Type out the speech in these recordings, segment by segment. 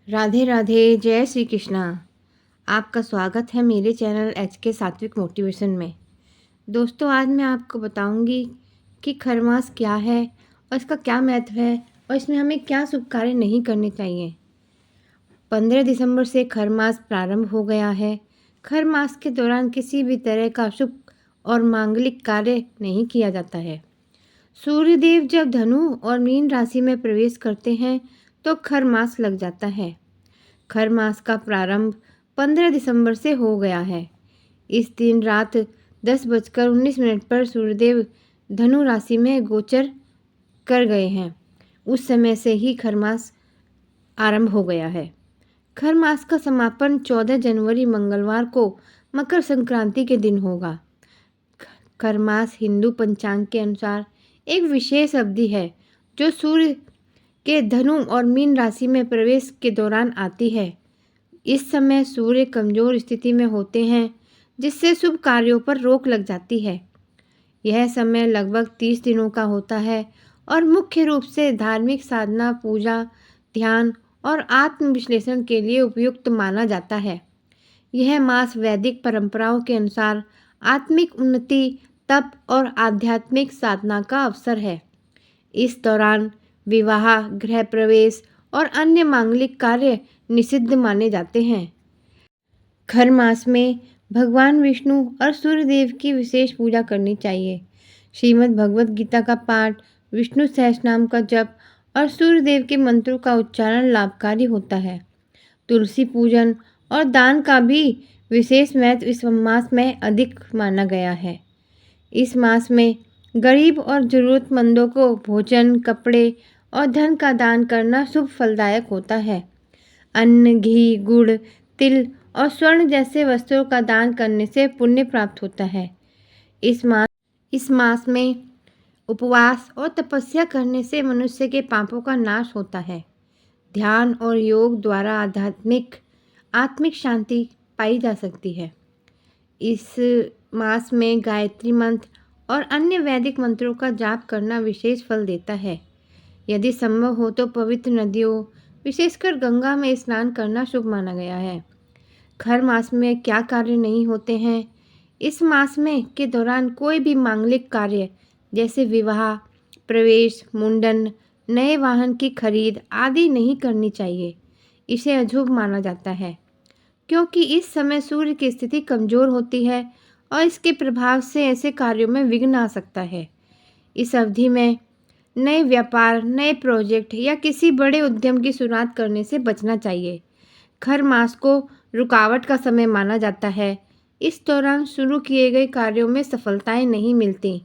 राधे राधे, जय श्री कृष्णा। आपका स्वागत है मेरे चैनल के सात्विक मोटिवेशन में। दोस्तों, आज मैं आपको बताऊंगी कि खरमास क्या है और इसका क्या महत्व है और इसमें हमें क्या शुभ कार्य नहीं करने चाहिए। 15 दिसंबर से खरमास प्रारंभ हो गया है। खरमास के दौरान किसी भी तरह का शुभ और मांगलिक कार्य नहीं किया जाता है। सूर्यदेव जब धनु और मीन राशि में प्रवेश करते हैं तो खरमास लग जाता है। खरमास का प्रारंभ 15 दिसंबर से हो गया है। इस दिन रात 10:19 पर सूर्यदेव धनु राशि में गोचर कर गए हैं। उस समय से ही खरमास आरंभ हो गया है। खरमास का समापन 14 जनवरी मंगलवार को मकर संक्रांति के दिन होगा। खरमास हिंदू पंचांग के अनुसार एक विशेष अवधि है जो सूर्य के धनु और मीन राशि में प्रवेश के दौरान आती है। इस समय सूर्य कमजोर स्थिति में होते हैं जिससे शुभ कार्यों पर रोक लग जाती है। यह समय लगभग 30 दिनों का होता है और मुख्य रूप से धार्मिक साधना, पूजा, ध्यान और आत्म विश्लेषण के लिए उपयुक्त माना जाता है। यह मास वैदिक परंपराओं के अनुसार आत्मिक उन्नति, तप और आध्यात्मिक साधना का अवसर है। इस दौरान विवाह, गृह प्रवेश और अन्य मांगलिक कार्य निषिद्ध माने जाते हैं। खर मास में भगवान विष्णु और सूर्यदेव की विशेष पूजा करनी चाहिए। श्रीमद् भगवद गीता का पाठ, विष्णु सहस्रनाम का जप और सूर्यदेव के मंत्रों का उच्चारण लाभकारी होता है। तुलसी पूजन और दान का भी विशेष महत्व इस मास में अधिक माना गया है। इस मास में गरीब और ज़रूरतमंदों को भोजन, कपड़े और धन का दान करना शुभ फलदायक होता है। अन्न, घी, गुड़, तिल और स्वर्ण जैसे वस्त्रों का दान करने से पुण्य प्राप्त होता है। इस मास में उपवास और तपस्या करने से मनुष्य के पापों का नाश होता है। ध्यान और योग द्वारा आत्मिक शांति पाई जा सकती है। इस मास में गायत्री मंत्र और अन्य वैदिक मंत्रों का जाप करना विशेष फल देता है। यदि संभव हो तो पवित्र नदियों, विशेषकर गंगा में स्नान करना शुभ माना गया है। खर मास में क्या कार्य नहीं होते हैं? इस मास में के दौरान कोई भी मांगलिक कार्य जैसे विवाह, प्रवेश, मुंडन, नए वाहन की खरीद आदि नहीं करनी चाहिए। इसे अशुभ माना जाता है क्योंकि इस समय सूर्य की स्थिति कमजोर होती है और इसके प्रभाव से ऐसे कार्यों में विघ्न आ सकता है। इस अवधि में नए व्यापार, नए प्रोजेक्ट या किसी बड़े उद्यम की शुरुआत करने से बचना चाहिए। खर मास को रुकावट का समय माना जाता है। इस दौरान शुरू किए गए कार्यों में सफलताएं नहीं मिलती।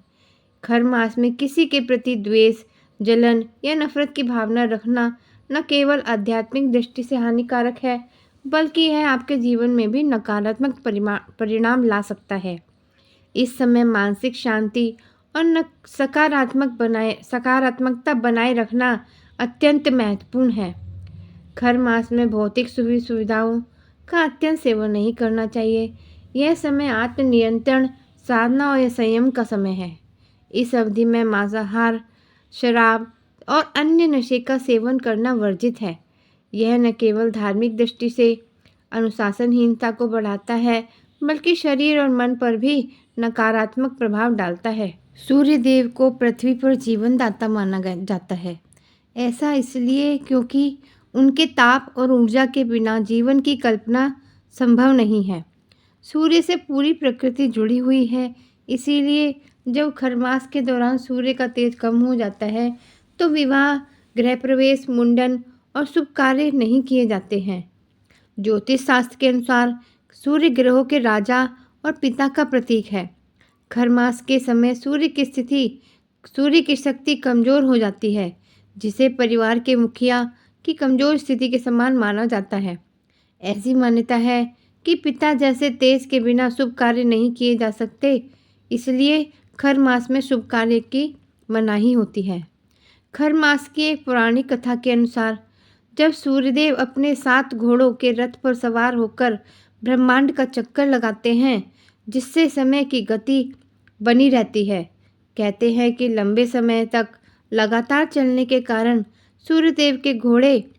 खर मास में किसी के प्रति द्वेष, जलन या नफरत की भावना रखना न केवल आध्यात्मिक दृष्टि से हानिकारक है बल्कि यह आपके जीवन में भी नकारात्मक परिणाम ला सकता है। इस समय मानसिक शांति और सकारात्मकता बनाए रखना अत्यंत महत्वपूर्ण है। खर मास में भौतिक सुविधाओं का अत्यंत सेवन नहीं करना चाहिए। यह समय आत्मनियंत्रण, साधना और संयम का समय है। इस अवधि में मांसाहार, शराब और अन्य नशे का सेवन करना वर्जित है। यह न केवल धार्मिक दृष्टि से अनुशासनहीनता को बढ़ाता है बल्कि शरीर और मन पर भी नकारात्मक प्रभाव डालता है। सूर्य देव को पृथ्वी पर जीवनदाता माना जाता है। ऐसा इसलिए क्योंकि उनके ताप और ऊर्जा के बिना जीवन की कल्पना संभव नहीं है। सूर्य से पूरी प्रकृति जुड़ी हुई है, इसीलिए जब खरमास के दौरान सूर्य का तेज कम हो जाता है तो विवाह, गृह प्रवेश, मुंडन और शुभ कार्य नहीं किए जाते हैं। ज्योतिष शास्त्र के अनुसार सूर्य ग्रहों के राजा और पिता का प्रतीक है। खरमास के समय सूर्य की शक्ति कमजोर हो जाती है, जिसे परिवार के मुखिया की कमजोर स्थिति के समान माना जाता है। ऐसी मान्यता है कि पिता जैसे तेज के बिना शुभ कार्य नहीं किए जा सकते, इसलिए खर मास में शुभ कार्य की मनाही होती है। खर मास की एक पौराणिक कथा के अनुसार जब सूर्यदेव अपने 7 घोड़ों के रथ पर सवार होकर ब्रह्मांड का चक्कर लगाते हैं, जिससे समय की गति बनी रहती है। कहते हैं कि लंबे समय तक लगातार चलने के कारण सूर्यदेव के घोड़े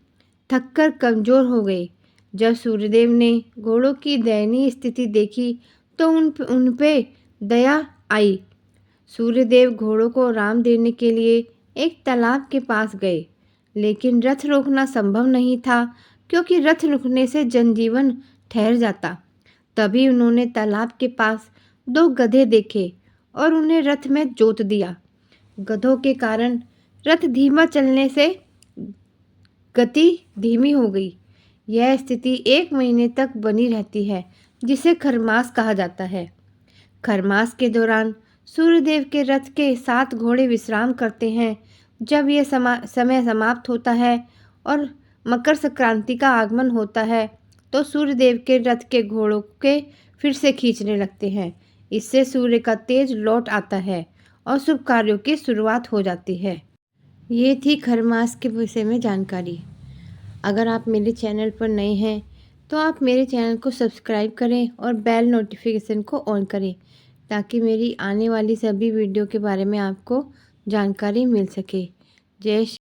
थककर कमज़ोर हो गए। जब सूर्यदेव ने घोड़ों की दयनीय स्थिति देखी तो उन पे दया आई। सूर्यदेव घोड़ों को आराम देने के लिए एक तालाब के पास गए, लेकिन रथ रोकना संभव नहीं था क्योंकि रथ रुकने से जनजीवन ठहर जाता। तभी उन्होंने तालाब के पास 2 गधे देखे और उन्हें रथ में जोत दिया। गधों के कारण रथ धीमा चलने से गति धीमी हो गई। यह स्थिति 1 महीने तक बनी रहती है, जिसे खरमास कहा जाता है। खरमास के दौरान सूर्यदेव के रथ के 7 घोड़े विश्राम करते हैं। जब यह समय समाप्त होता है और मकर संक्रांति का आगमन होता है, तो सूर्यदेव के रथ के घोड़ों के फिर से खींचने लगते हैं। इससे सूर्य का तेज लौट आता है और शुभ कार्यों की शुरुआत हो जाती है। ये थी खरमास के विषय में जानकारी। अगर आप मेरे चैनल पर नए हैं तो आप मेरे चैनल को सब्सक्राइब करें और बेल नोटिफिकेशन को ऑन करें, ताकि मेरी आने वाली सभी वीडियो के बारे में आपको जानकारी मिल सके। जय